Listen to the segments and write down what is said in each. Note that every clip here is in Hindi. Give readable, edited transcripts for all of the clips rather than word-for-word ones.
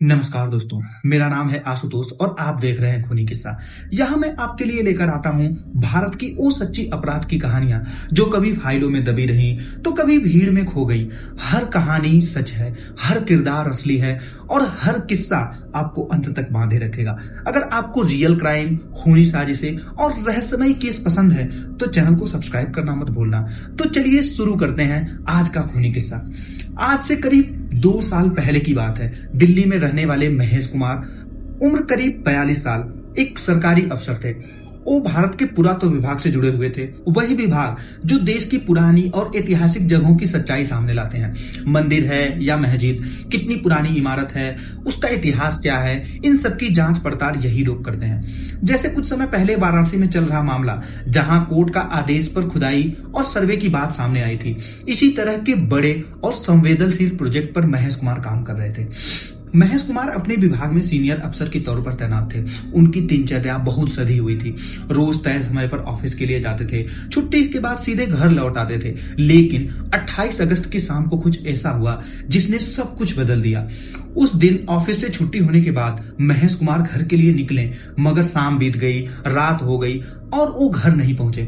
नमस्कार दोस्तों, मेरा नाम है आशुतोष और आप देख रहे हैं खूनी किस्सा। यहाँ मैं आपके लिए लेकर आता हूँ भारत की वो सच्ची अपराध की कहानियां जो कभी फाइलों में दबी रही तो कभी भीड़ में खो गई। हर कहानी सच है, हर किरदार असली है और हर किस्सा आपको अंत तक बांधे रखेगा। अगर आपको रियल क्राइम, खूनी साजिशें और रहस्यमयी केस पसंद है तो चैनल को सब्सक्राइब करना मत भूलना। तो चलिए शुरू करते हैं आज का खूनी किस्सा। आज से करीब 2 साल पहले की बात है। दिल्ली में रहने वाले महेश कुमार, उम्र करीब 42 साल, एक सरकारी अफसर थे। वो भारत के पुरातत्व विभाग से जुड़े हुए थे, वही विभाग जो देश की पुरानी और ऐतिहासिक जगहों की सच्चाई सामने लाते हैं। मंदिर है या मस्जिद, कितनी पुरानी इमारत है, उसका इतिहास क्या है, इन सब की जांच पड़ताल यही लोग करते हैं। जैसे कुछ समय पहले वाराणसी में चल रहा मामला, जहां कोर्ट का आदेश पर खुदाई और सर्वे की बात सामने आई थी, इसी तरह के बड़े और संवेदनशील प्रोजेक्ट पर महेश कुमार काम कर रहे थे। महेश कुमार अपने विभाग में सीनियर अफसर के तौर पर तैनात थे। उनकी दिनचर्या बहुत सधी हुई थी। रोज तय समय पर ऑफिस के लिए जाते थे, छुट्टी के बाद सीधे घर लौट आते थे। लेकिन 28 अगस्त की शाम को कुछ ऐसा हुआ जिसने सब कुछ बदल दिया। उस दिन ऑफिस से छुट्टी होने के बाद महेश कुमार घर के लिए निकले, मगर शाम बीत गई, रात हो गई और वो घर नहीं पहुंचे।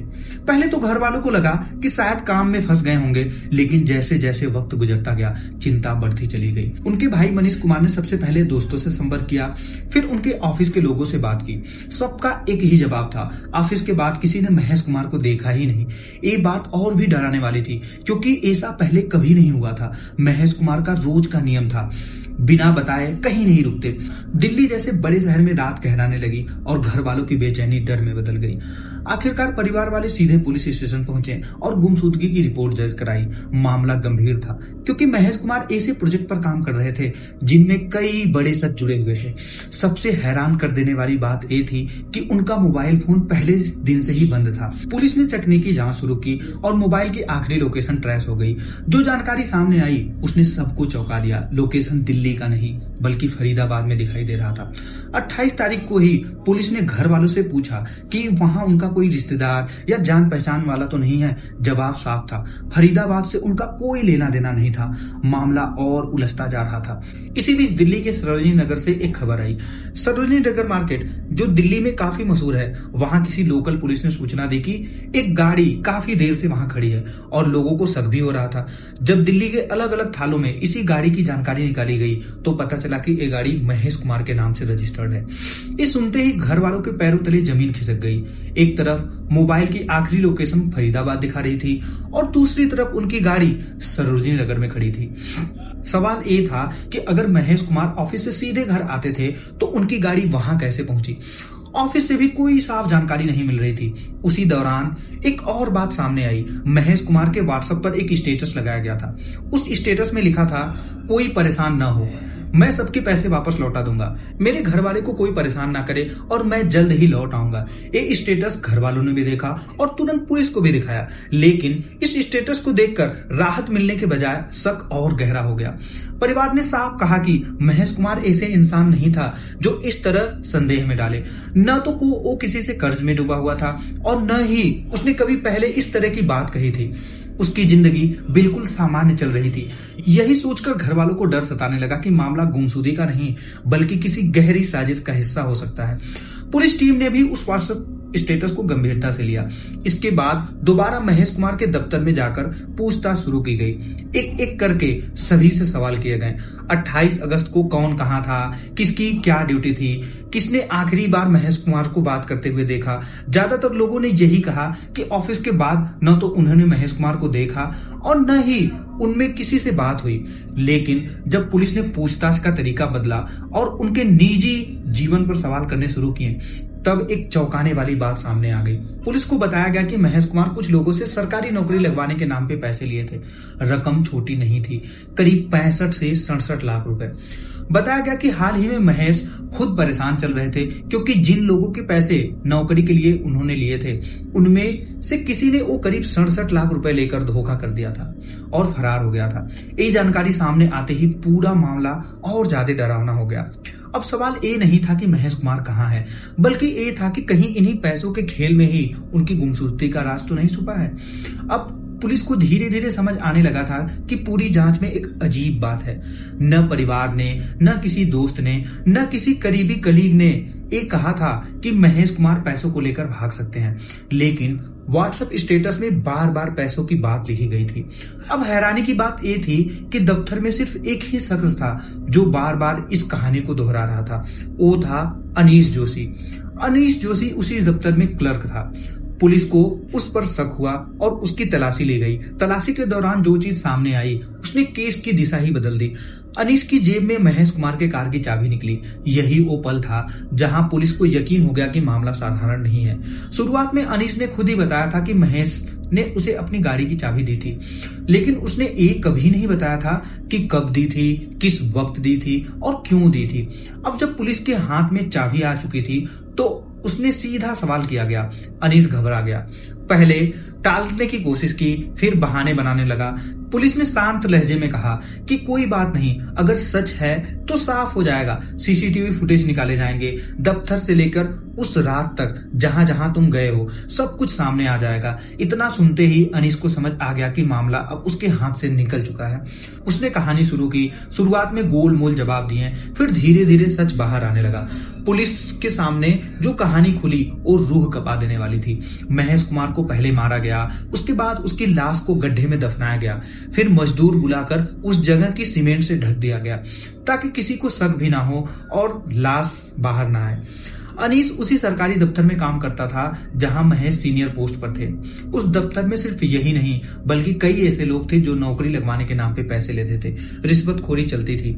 पहले तो घर वालों को लगा कि शायद काम में फंस गए होंगे, लेकिन जैसे जैसे वक्त गुजरता गया चिंता बढ़ती चली गई। उनके भाई मनीष कुमार ने सबसे पहले दोस्तों से संपर्क किया, फिर उनके ऑफिस के लोगों से बात की। सबका एक ही जवाब था, ऑफिस के बाद किसी ने महेश कुमार को देखा ही नहीं। ये बात और भी डराने वाली थी, क्योंकि ऐसा पहले कभी नहीं हुआ था। महेश कुमार का रोज का नियम था, बिना बताए कहीं नहीं रुकते। दिल्ली जैसे बड़े शहर में रात कहराने लगी और घर वालों की बेचैनी डर में बदल गई। आखिरकार परिवार वाले सीधे पुलिस स्टेशन पहुंचे और गुमशुदगी की रिपोर्ट दर्ज कराई। मामला गंभीर था, क्योंकि महेश कुमार ऐसे प्रोजेक्ट पर काम कर रहे थे जिनमें कई बड़े सच जुड़े हुए थे। सबसे हैरान कर देने वाली बात यह थी कि उनका मोबाइल फोन पहले दिन से ही बंद था। पुलिस ने तकनीकी जांच शुरू की और मोबाइल की आखिरी लोकेशन ट्रेस हो गई। जो जानकारी सामने आई उसने सबको चौंका दिया। लोकेशन दिल्ली का नहीं बल्कि फरीदाबाद में दिखाई दे रहा था। 28 तारीख को ही पुलिस ने घर वालों से पूछा कि वहां उनका कोई रिश्तेदार या जान पहचान वाला तो नहीं है। जवाब साफ था, फरीदाबाद से उनका कोई लेना देना नहीं था। मामला और उलझता जा रहा था। इसी बीच दिल्ली के सरोजनी नगर से एक खबर आई। सरोजनी नगर मार्केट जो दिल्ली में काफी मशहूर है, वहां किसी लोकल पुलिस ने सूचना दी कि एक गाड़ी काफी देर से वहां खड़ी है और लोगों को शक भी हो रहा था। जब दिल्ली के अलग अलग थानों में इसी गाड़ी की जानकारी निकाली गई तो पता चला कि ये गाड़ी महेश कुमार के नाम से रजिस्टर्ड है। ये सुनते ही घर वालों के पैरों तले जमीन खिसक गई। एक तरफ मोबाइल की आखिरी लोकेशन फरीदाबाद दिखा रही थी और दूसरी तरफ उनकी गाड़ी सरोजनी नगर में खड़ी थी। सवाल ये था कि अगर महेश कुमार ऑफिस से सीधे घर आते थे तो उनकी गाड़ी वहां कैसे पहुंची। ऑफिस से भी कोई साफ जानकारी नहीं मिल रही थी। उसी दौरान एक और बात सामने आई। महेश कुमार के व्हाट्सएप पर एक स्टेटस लगाया गया था। उस स्टेटस में लिखा था, कोई परेशान ना हो, मैं सबके पैसे वापस लौटा दूंगा, मेरे घर वाले को कोई परेशान ना करे और मैं जल्द ही लौट आऊंगा। ये स्टेटस घर वालों ने भी देखा और तुरंत पुलिस को भी दिखाया, लेकिन इस स्टेटस को देखकर राहत मिलने के बजाय शक और गहरा हो गया। परिवार ने साफ कहा कि महेश कुमार ऐसे इंसान नहीं था जो इस तरह संदेह में डाले। न तो वो किसी से कर्ज में डूबा हुआ था और न ही उसने कभी पहले इस तरह की बात कही थी। उसकी जिंदगी बिल्कुल सामान्य चल रही थी। यही सोचकर घर वालों को डर सताने लगा कि मामला गुमशुदगी का नहीं बल्कि किसी गहरी साजिश का हिस्सा हो सकता है। पुलिस टीम ने भी उस व्हाट्सएप स्टेटस को गंभीरता से लिया। इसके बाद दोबारा महेश कुमार के दफ्तर में जाकर पूछताछ शुरू की गई। एक एक करके सभी से सवाल किए गए। 28 अगस्त को कौन कहां था, किसकी क्या ड्यूटी थी, किसने आखिरी बार महेश कुमार को बात करते हुए देखा। ज्यादातर लोगों ने यही कहा कि ऑफिस के बाद न तो उन्होंने महेश कुमार को देखा और न ही उनमें किसी से बात हुई। लेकिन जब पुलिस ने पूछताछ का तरीका बदला और उनके निजी जीवन पर सवाल करने शुरू किए, तब एक चौंकाने वाली बात सामने आ गई। पुलिस को बताया गया कि महेश कुमार कुछ लोगों से सरकारी नौकरी लगवाने के नाम पे पैसे लिए थे। रकम छोटी नहीं थी, करीब 65 से 67 लाख रुपए। बताया गया कि हाल ही में महेश खुद परेशान चल रहे थे, क्योंकि जिन लोगों के पैसे नौकरी के लिए उन्होंने लिए थे उनमें से किसी ने वो करीब 67 लाख रुपए लेकर धोखा कर दिया था और फरार हो गया था। ये जानकारी सामने आते ही पूरा मामला और ज्यादा डरावना हो गया। अब सवाल ये नहीं था कि महेश कुमार कहाँ है, बल्कि ये था कि कहीं इन्हीं पैसों के खेल में ही उनकी गुमशुदगी का राज तो नहीं छुपा है। अब पुलिस को धीरे धीरे समझ आने लगा था कि पूरी जांच में एक अजीब बात है। न परिवार ने, न किसी दोस्त ने, न किसी करीबी कलीग ने ये कहा था कि महेश कुमार पैसों को लेकर भाग सकते हैं, लेकिन व्हाट्सएप स्टेटस में बार बार पैसों की बात लिखी गई थी। अब हैरानी की बात यह थी कि दफ्तर में सिर्फ एक ही शख्स था जो बार बार इस कहानी को दोहरा रहा था। वो था अनीश जोशी। अनीश जोशी उसी दफ्तर में क्लर्क था। पुलिस को उस पर शक हुआ और उसकी तलाशी ली गई। तलाशी के दौरान जो चीज सामने आई उसने केस की दिशा ही बदल दी। अनीश की जेब में महेश कुमार के कार की चाबी निकली। यही वो पल था जहां पुलिस को यकीन हो गया कि मामला साधारण नहीं है। शुरुआत में अनीश ने खुद ही बताया था कि महेश ने उसे अपनी गाड़ी की चाबी दी थी, लेकिन उसने एक कभी नहीं बताया था कि कब दी थी, किस वक्त दी थी और क्यों दी थी। अब जब पुलिस के हाथ में चाबी आ चुकी थी तो उसने सीधा सवाल किया गया। अनीश घबरा गया। पहले टालने की कोशिश की, फिर बहाने बनाने लगा। पुलिस ने शांत लहजे में कहा कि कोई बात नहीं, अगर सच है तो साफ हो जाएगा। सीसीटीवी फुटेज निकाले जाएंगे, दफ्तर से लेकर उस रात तक जहां जहां तुम गए हो सब कुछ सामने आ जाएगा। इतना सुनते ही अनीश को समझ आ गया कि मामला अब उसके हाथ से निकल चुका है। उसने कहानी शुरू की। शुरुआत में गोल मोल जवाब दिए, फिर धीरे धीरे सच बाहर आने लगा। पुलिस के सामने जो कहानी खुली और रूह कपा देने वाली थी। महेश कुमार को पहले मारा गया, उसके बाद उसकी लाश को गड्ढे में दफनाया गया, फिर मजदूर बुलाकर उस जगह की सीमेंट से ढक दिया गया ताकि किसी को शक भी ना हो और लाश बाहर ना आए। अनीश उसी सरकारी दफ्तर में काम करता था जहां महेश सीनियर पोस्ट पर थे। उस दफ्तर में सिर्फ यही नहीं बल्कि कई ऐसे लोग थे जो नौकरी लगवाने के नाम पे पैसे लेते थे। रिश्वतखोरी चलती थी।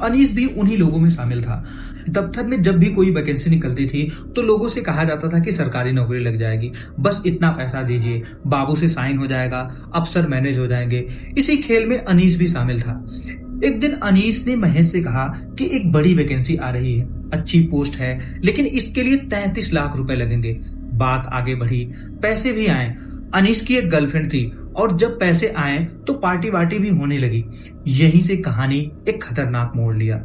अनीश भी उन्हीं लोगों में शामिल था। दफ्तर में जब भी कोई वैकेंसी निकलती थी तो लोगों से कहा जाता था कि सरकारी नौकरी लग जाएगी, बस इतना पैसा दीजिए, बाबू से साइन हो जाएगा, अफसर मैनेज हो जाएंगे। इसी खेल में अनीश भी शामिल था। एक दिन अनीश ने महेश से कहा कि एक बड़ी वैकेंसी आ रही है, अच्छी पोस्ट है, लेकिन इसके लिए 33 लाख रुपए लगेंगे। बात आगे बढ़ी, पैसे भी आए। अनीश की एक गर्लफ्रेंड थी और जब पैसे आए तो पार्टी वार्टी भी होने लगी। यहीं से कहानी एक खतरनाक मोड़ लिया।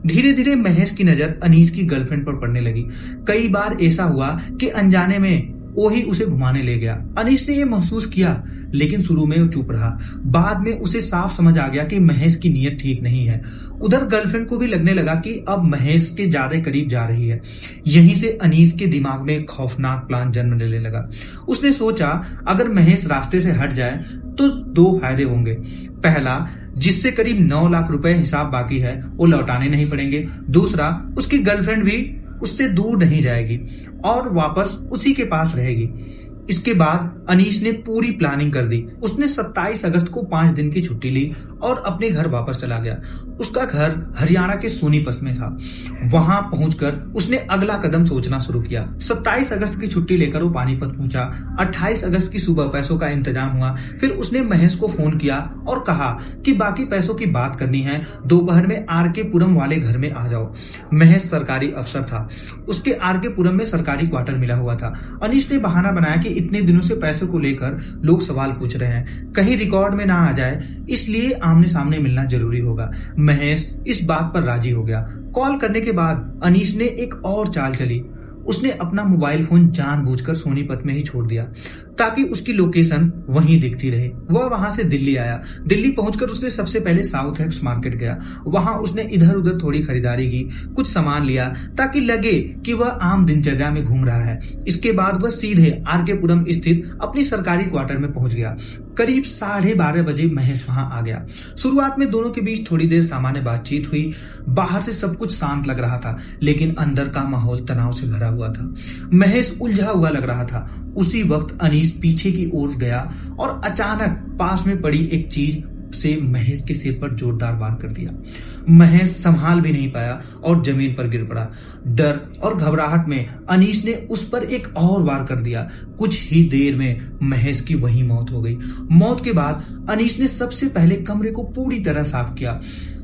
धीरे धीरे महेश की नजर अनीश की गर्लफ्रेंड पर पड़ने लगी। कई बार ऐसा हुआ कि अनजाने में वो ही उसे घुमाने ले गया। अनीश ने यह महसूस किया, लेकिन शुरू में वो चुप रहा। बाद में उसे साफ समझ आ गया कि महेश की नीयत ठीक नहीं है। उधर गर्लफ्रेंड को भी लगने लगा कि अब महेश के ज्यादा करीब जा रही है। यहीं से अनीश के दिमाग में एक खौफनाक प्लान जन्म लेने लगा। उसने सोचा अगर महेश रास्ते से हट जाए तो 2 फायदे होंगे। पहला, जिससे करीब 9 लाख रुपए हिसाब बाकी है वो लौटाने नहीं पड़ेंगे। दूसरा, उसकी गर्लफ्रेंड भी उससे दूर नहीं जाएगी और वापस उसी के पास रहेगी। इसके बाद अनीश ने पूरी प्लानिंग कर दी। उसने 27 अगस्त को 5 दिन की छुट्टी ली और अपने घर वापस चला गया। उसका घर हरियाणा के सोनीपत में था। वहां पहुंचकर उसने अगला कदम सोचना शुरू किया। 27 अगस्त की छुट्टी लेकर वो पानीपत पहुंचा। 28 अगस्त की सुबह पैसों का इंतजाम हुआ। फिर उसने महेश को फोन किया और कहा कि बाकी पैसों की बात करनी है, दोपहर में आरके पुरम वाले घर में आ जाओ। महेश सरकारी अफसर था, उसके आरके पुरम में सरकारी क्वार्टर मिला हुआ था। अनीश ने बहाना बनाया कि इतने दिनों से पैसों को लेकर लोग सवाल पूछ रहे हैं, कहीं रिकॉर्ड में ना आ जाए, इसलिए आमने सामने मिलना जरूरी होगा। महेश इस बात पर राजी हो गया। कॉल करने के बाद अनीश ने एक और चाल चली। उसने अपना मोबाइल फोन जानबूझकर सोनीपत में ही छोड़ दिया ताकि उसकी लोकेशन वहीं दिखती रहे। वह वहां से दिल्ली आया। दिल्ली पहुंचकर उसने सबसे पहले साउथ एक्स मार्केट गया। वहां उसने इधर उधर थोड़ी खरीदारी की, कुछ सामान लिया ताकि लगे कि वह आम दिनचर्या में घूम रहा है। इसके बाद वह सीधे आरके पुरम स्थित अपनी सरकारी क्वार्टर में पहुंच गया। करीब 12:30 बजे महेश वहां आ गया। शुरुआत में दोनों के बीच थोड़ी देर सामान्य बातचीत हुई। बाहर से सब कुछ शांत लग रहा था, लेकिन अंदर का माहौल तनाव से भरा हुआ था। महेश उलझा हुआ लग रहा था। उसी वक्त अनीश पीछे की ओर गया और अचानक पास में पड़ी एक चीज से महेश के सिर पर जोरदार वार कर दिया। महेश संभाल भी नहीं पाया और जमीन पर गिर पड़ा। डर और घबराहट में अनीश ने उस पर एक और वार कर दिया। कुछ ही देर में महेश की वही मौत हो गई। मौत के बाद अनीश ने सबसे पहले कमरे को पूरी तरह साफ किया,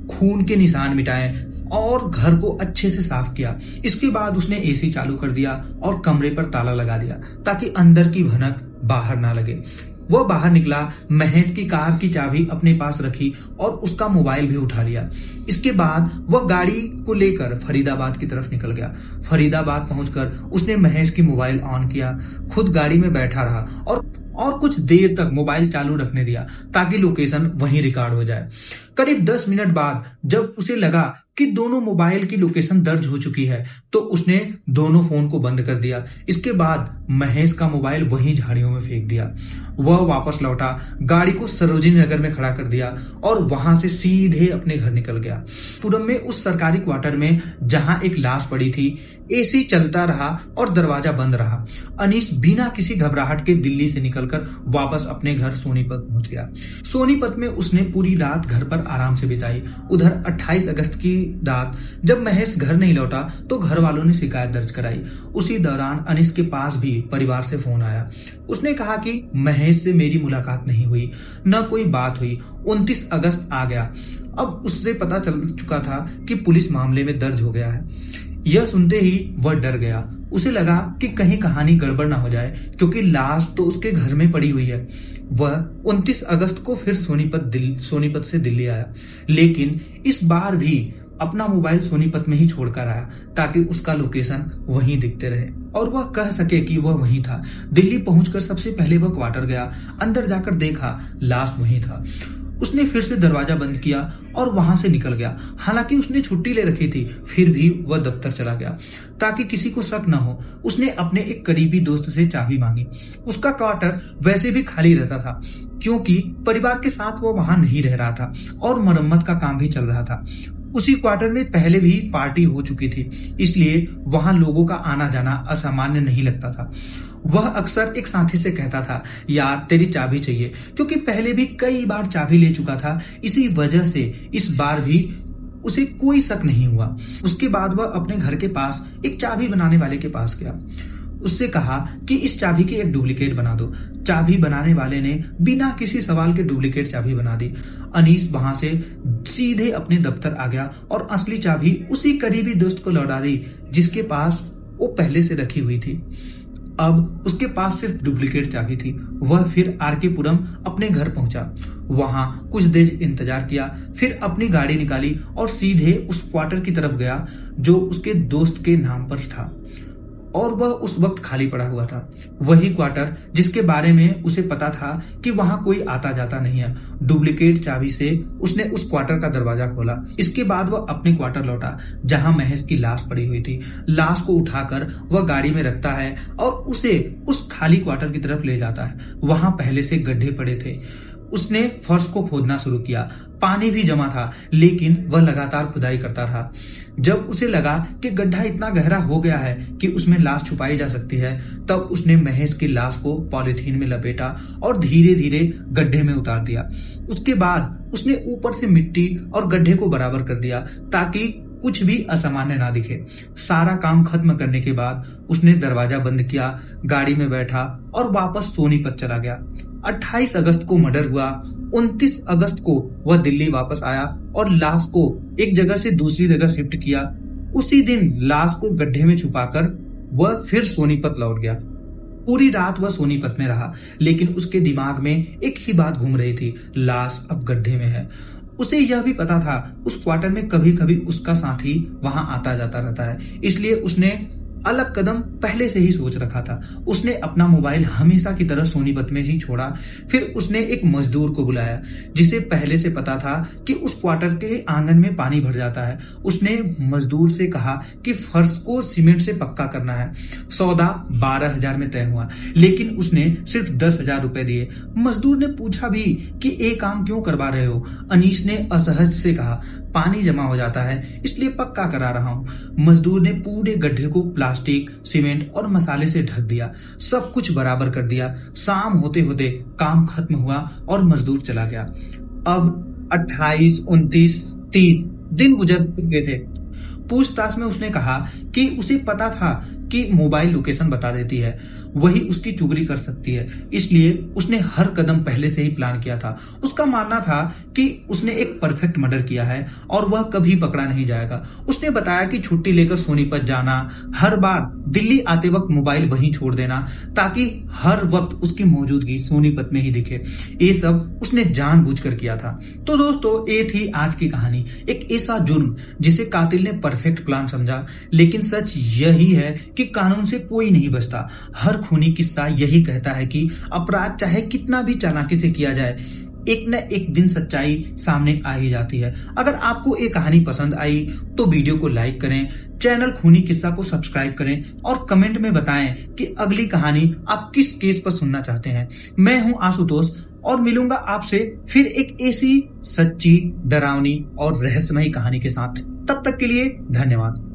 खून के निशान मिटाए और घर को अच्छे से साफ किया। इसके बाद उसने एसी चालू कर दिया और कमरे पर ताला लगा दिया ताकि अंदर की भनक बाहर ना लगे। वह बाहर निकला, महेश की कार की चाबी अपने पास रखी और उसका मोबाइल भी उठा लिया। इसके बाद वह गाड़ी को लेकर फरीदाबाद की तरफ निकल गया। फरीदाबाद पहुंचकर उसने महेश की मोबाइल ऑन किया, खुद गाड़ी में बैठा रहा और कुछ देर तक मोबाइल चालू रखने दिया ताकि लोकेशन वहीं रिकॉर्ड हो जाए। करीब 10 मिनट बाद जब उसे लगा कि दोनों मोबाइल की लोकेशन दर्ज हो चुकी है तो उसने दोनों फोन को बंद कर दिया। इसके बाद महेश का मोबाइल वहीं झाड़ियों में फेंक दिया। वह वापस लौटा, गाड़ी को सरोजिनी नगर में खड़ा कर दिया और वहां से सीधे अपने घर निकल गया। पुरम में उस सरकारी क्वार्टर में जहां एक लाश पड़ी थी, एसी चलता रहा और दरवाजा बंद रहा। अनीस बिना किसी घबराहट के दिल्ली से निकलकर वापस अपने घर सोनीपत पहुंच गया। सोनीपत में उसने पूरी रात घर पर आराम से बिताई। उधर 28 अगस्त की रात जब महेश घर नहीं लौटा तो घर वालों ने शिकायत दर्ज कराई। उसी दौरान अनीस के पास भी परिवार से फोन आया। उसने कहा कि महेश से मेरी मुलाकात नहीं हुई, न कोई बात हुई। 29 अगस्त आ गया। अब उससे पता चल चुका था कि पुलिस मामले में दर्ज हो गया है। यह सुनते ही वह डर गया। उसे लगा कि कहीं कहानी गड़बड़ ना हो जाए, क्योंकि लाश तो उसके घर में पड़ी हुई है। वह 29 अगस्त को फिर सोनीपत से दिल्ली आया, लेकिन इस बार भी अपना मोबाइल सोनीपत में ही छोड़कर आया ताकि उसका लोकेशन वहीं दिखते रहे और वह कह सके कि वह वहीं था। दिल्ली पहुंचकर सबसे पहले वह क्वार्टर गया। अंदर जाकर देखा, लाश वहीं था। उसने फिर से दरवाजा बंद किया और वहां से निकल गया। हालांकि उसने छुट्टी ले रखी थी, फिर भी वह दफ्तर चला गया ताकि किसी को शक न हो। उसने अपने एक करीबी दोस्त से चाबी मांगी। उसका क्वार्टर वैसे भी खाली रहता था, क्योंकि परिवार के साथ वो वहां नहीं रह रहा था और मरम्मत का काम भी चल रहा था। उसी क्वार्टर में पहले भी पार्टी हो चुकी थी, इसलिए वहां लोगों का आना जाना असामान्य नहीं लगता था। वह अक्सर एक साथी से कहता था, यार तेरी चाबी चाहिए, क्योंकि पहले भी कई बार चाबी ले चुका था। इसी वजह से इस बार भी उसे कोई शक नहीं हुआ। उसके बाद वह अपने घर के पास एक चाबी बनाने वाले के पास गया। उससे कहा कि इस चाबी की एक डुप्लीकेट बना दो। चाबी बनाने वाले ने बिना किसी सवाल के डुप्लीकेट चाबी बना दी। अनीस वहां से सीधे अपने दफ्तर आ गया और असली चाबी उसी करीबी दोस्त को लौटा दी जिसके पास वो पहले से रखी हुई थी। अब उसके पास सिर्फ डुप्लीकेट चाबी थी। वह फिर आरके पुरम अपने घर पहुंचा। वहां कुछ देर इंतजार किया, फिर अपनी गाड़ी निकाली और सीधे उस क्वार्टर की तरफ गया जो उसके दोस्त के नाम पर था और वह उस वक्त खाली पड़ा हुआ था। वही क्वार्टर जिसके बारे में उसे पता था कि वहां कोई आता जाता नहीं है। डुप्लीकेट चाबी से उसने उस क्वार्टर का दरवाजा खोला। इसके बाद वह अपने क्वार्टर लौटा जहां महेश की लाश पड़ी हुई थी। लाश को उठाकर वह गाड़ी में रखता है और उसे उस खाली क्वार्टर की तरफ ले जाता है। वहां पहले से गड्ढे पड़े थे। उसने फर्श को खोदना शुरू किया। पानी भी जमा था, लेकिन वह लगातार खुदाई करता रहा। जब उसे लगा कि गड्ढा इतना गहरा हो गया है कि उसमें लाश छुपाई जा सकती है, तब उसने महेश की लाश को पॉलीथीन में लपेटा और धीरे धीरे गड्ढे में उतार दिया। उसके बाद उसने ऊपर से मिट्टी और गड्ढे को बराबर कर दिया ताकि कुछ भी असामान्य ना दिखे। सारा काम खत्म करने के बाद उसने दरवाजा बंद किया, गाड़ी में बैठा और वापस सोनीपत चला गया। 28 अगस्त को मर्डर हुआ। 29 अगस्त को वह दिल्ली वापस आया और लाश को एक जगह से दूसरी जगह शिफ्ट किया। उसी दिन लाश को गड्ढे में छुपाकर वह फिर सोनीपत लौट गया। पूरी रात वह सोनीपत में रहा, लेकिन उसके दिमाग में एक ही बात घूम रही थी, लाश अब गड्ढे में है। उसे यह भी पता था उस क्वार्टर में कभी कभी उसका साथी वहां आता जाता रहता है, इसलिए उसने अलग कदम पहले से ही सोच रखा था। उसने अपना मोबाइल हमेशा की तरह सोनीपत में ही छोड़ा। फिर उसने एक मजदूर को बुलाया जिसे पहले से पता था कि उस क्वार्टर के आंगन में पानी भर जाता है। उसने मजदूर से कहा कि फर्श को सीमेंट से पक्का करना है। सौदा 12,000 में तय हुआ, लेकिन उसने सिर्फ 10,000 रुपए दिए। मजदूर ने पूछा भी कि ये काम क्यों करवा रहे हो। अनीस ने असहज से कहा, पानी जमा हो जाता है इसलिए पक्का करा रहा हूं। मजदूर ने पूरे गड्ढे को प्लास्टिक, सीमेंट और मसाले से ढक दिया। सब कुछ बराबर कर दिया। शाम होते होते काम खत्म हुआ और मजदूर चला गया। अब 28, 29, 30 दिन गुजर चुके थे। पूछताछ में उसने कहा कि उसे पता था कि मोबाइल लोकेशन बता देती है, वही उसकी चुगली कर सकती है, इसलिए उसने हर कदम पहले से ही प्लान किया था। उसका मानना था कि उसने एक परफेक्ट मर्डर किया है और वह कभी पकड़ा नहीं जाएगा। उसने बताया कि छुट्टी लेकर सोनीपत जाना, हर बार दिल्ली आते वक्त मोबाइल वहीं छोड़ देना ताकि हर वक्त उसकी मौजूदगी सोनीपत में ही दिखे। ये सब उसने जानबूझकर किया था। तो दोस्तों, ये थी आज की कहानी। एक ऐसा जुर्म जिसे कातिल ने परफेक्ट परफेक्ट प्लान समझा, लेकिन सच यही है कि कानून से कोई नहीं बचता। हर खूनी किस्सा यही कहता है कि अपराध चाहे कितना भी चालाकी से किया जाए, एक न एक दिन सच्चाई सामने आ ही जाती है। अगर आपको ये कहानी पसंद आई तो वीडियो को लाइक करें, चैनल खूनी किस्सा को सब्सक्राइब करें और कमेंट में बताएं कि अगली कहानी आप किस केस पर सुनना चाहते हैं। मैं हूं आशुतोष और मिलूंगा आपसे फिर एक ऐसी सच्ची, डरावनी और रहस्यमयी कहानी के साथ। तब तक के लिए धन्यवाद।